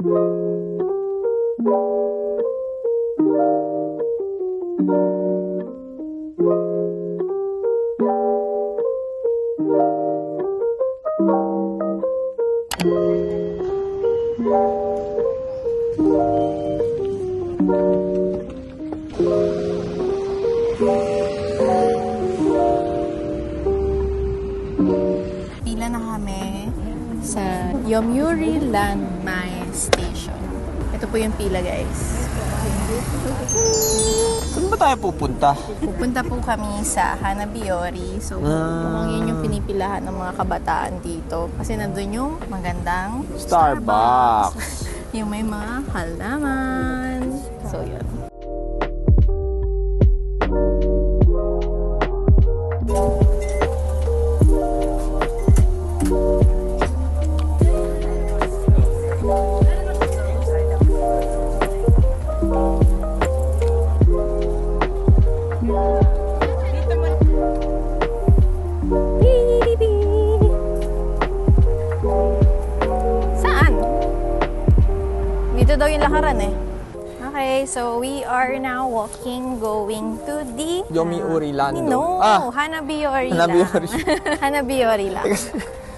Pila na kami sa Yomiuri Landmine Station. Ito po yung pila, guys. Saan ba tayo pupunta? Pupunta po kami sa Hanabiori. So, mukhang yun yung pinipilahan ng mga kabataan dito. Kasi nandun yung magandang Starbucks. Yung may mga halaman. So, yun. Saan? Dito daw yung lakaran eh. Okay, so we are now walking, going to the Yomiuri Lando. No, Hanabiori Hanabiori. lang. Hanabiori lang.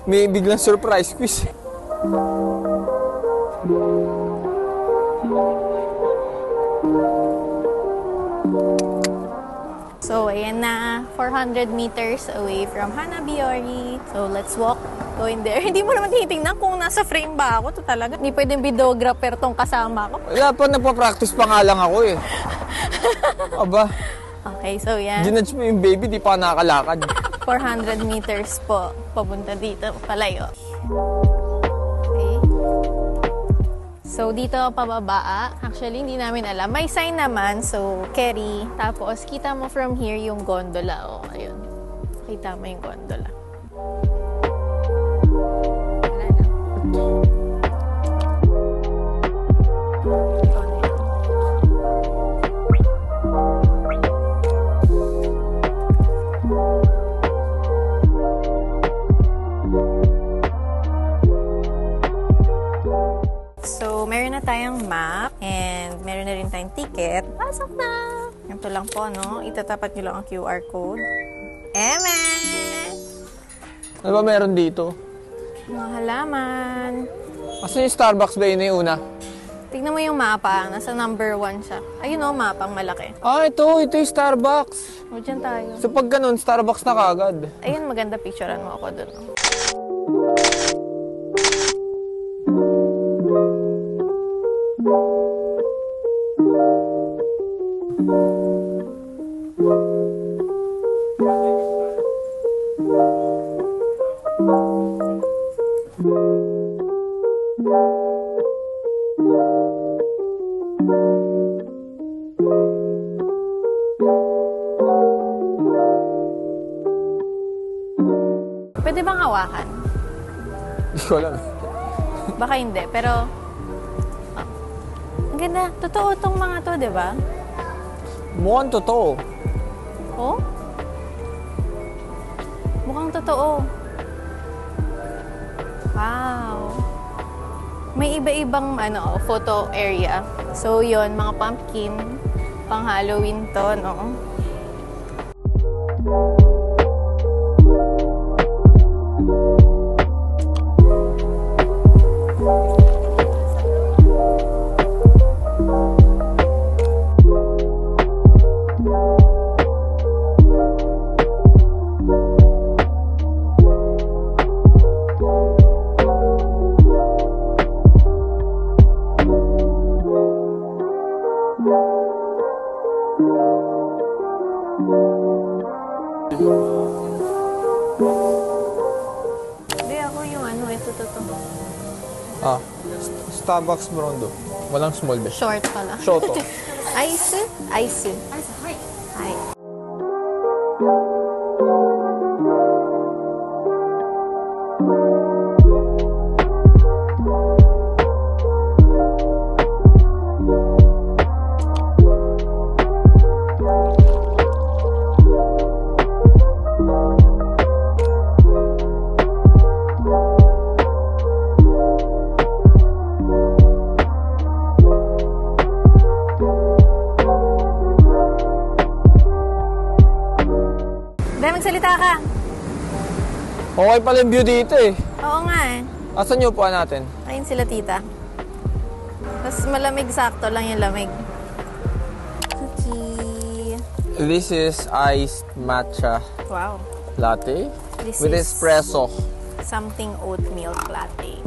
May biglang surprise quiz. So, ayan na, 400 meters away from Hanabiori. So, let's walk, going there. Hindi mo naman tinitingnan kung nasa frame ba ako. Ito talaga, hindi pwedeng videographer tong kasama ko. Wala pa, nagpa-practice pa nga lang ako eh. Aba. Okay, so yan. Ginudge mo yung baby, di pa nakakalakad. 400 meters po, papunta dito, palayo. Okay. So, dito pababa. Actually, hindi namin alam. May sign naman. So, carry. Tapos, kita mo from here yung gondola. O, ayun. Kita mo yung gondola. Wala na. So, meron na tayong map and meron na rin tayong ticket. Pasok na! Ito lang po, no? Itatapat nyo lang ang QR code. Eme! Ano ba meron dito? Mga halaman. Asan yung Starbucks ba yun yung una? Tignan mo yung mapa. Nasa number 1 siya. Ayun o, mapang malaki. Ah, ito yung Starbucks. O, dyan tayo. So pag ganun, Starbucks na kagad. Ayun, maganda picturean mo ako dun. Oh. Pwede bang hawakan? Hindi ko alam. Baka hindi, pero ang ganda. Totoo tong mga to, di ba? Mukhang totoo. Oh? Mukhang totoo. Wow. May iba-ibang photo area. So, yon mga pumpkin. Pang Halloween to, no? Hindi ako yung ito totoo. Ah, Starbucks Brondo. Walang small best. Short pala. Shoto. Ice? Ice. Hi. Dahil magsalita ka. Okay pala yung view dito eh. Oo nga eh. Asan yung upuan natin? Ayun sila tita. Tapos malamig, sakto lang yung lamig. Cookie. This is iced matcha Wow. latte This with is espresso. something oat milk latte.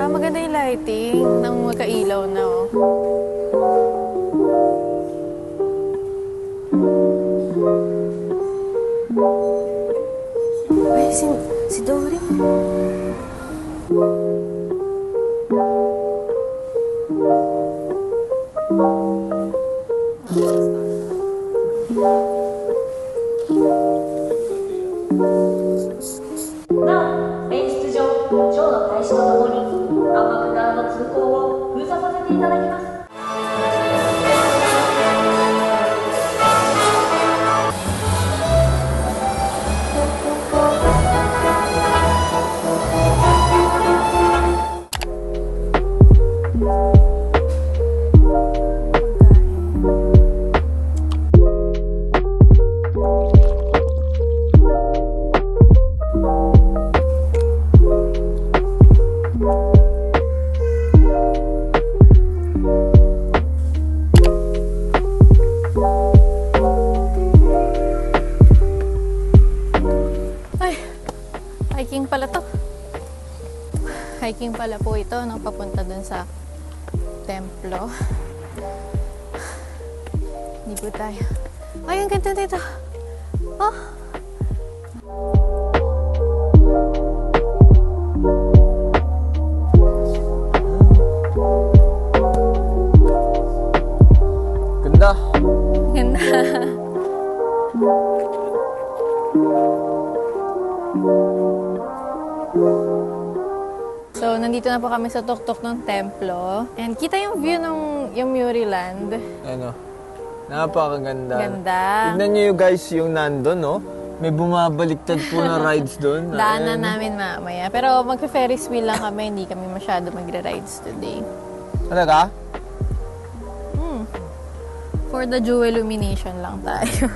Maganda yung lighting nang magkailaw na, oh. Ay, si Dory. Hiking pala to. Hiking pala po ito, no, papunta dun sa templo. Hindi po tayo. Ay, ang ganda dito. Oh! Ganda. Ganda. So, nandito na po kami sa tuktok ng templo. And kita yung view ng yung Muriland. Ano? Napakaganda. Ganda. Tignan nyo yung guys yung nandun, no? May bumabaliktad po na rides doon. Daanan namin mamaya. Pero magka-Ferris wheel lang kami. Hindi kami masyado magre-rides today. Talaga? For the jewel illumination lang tayo.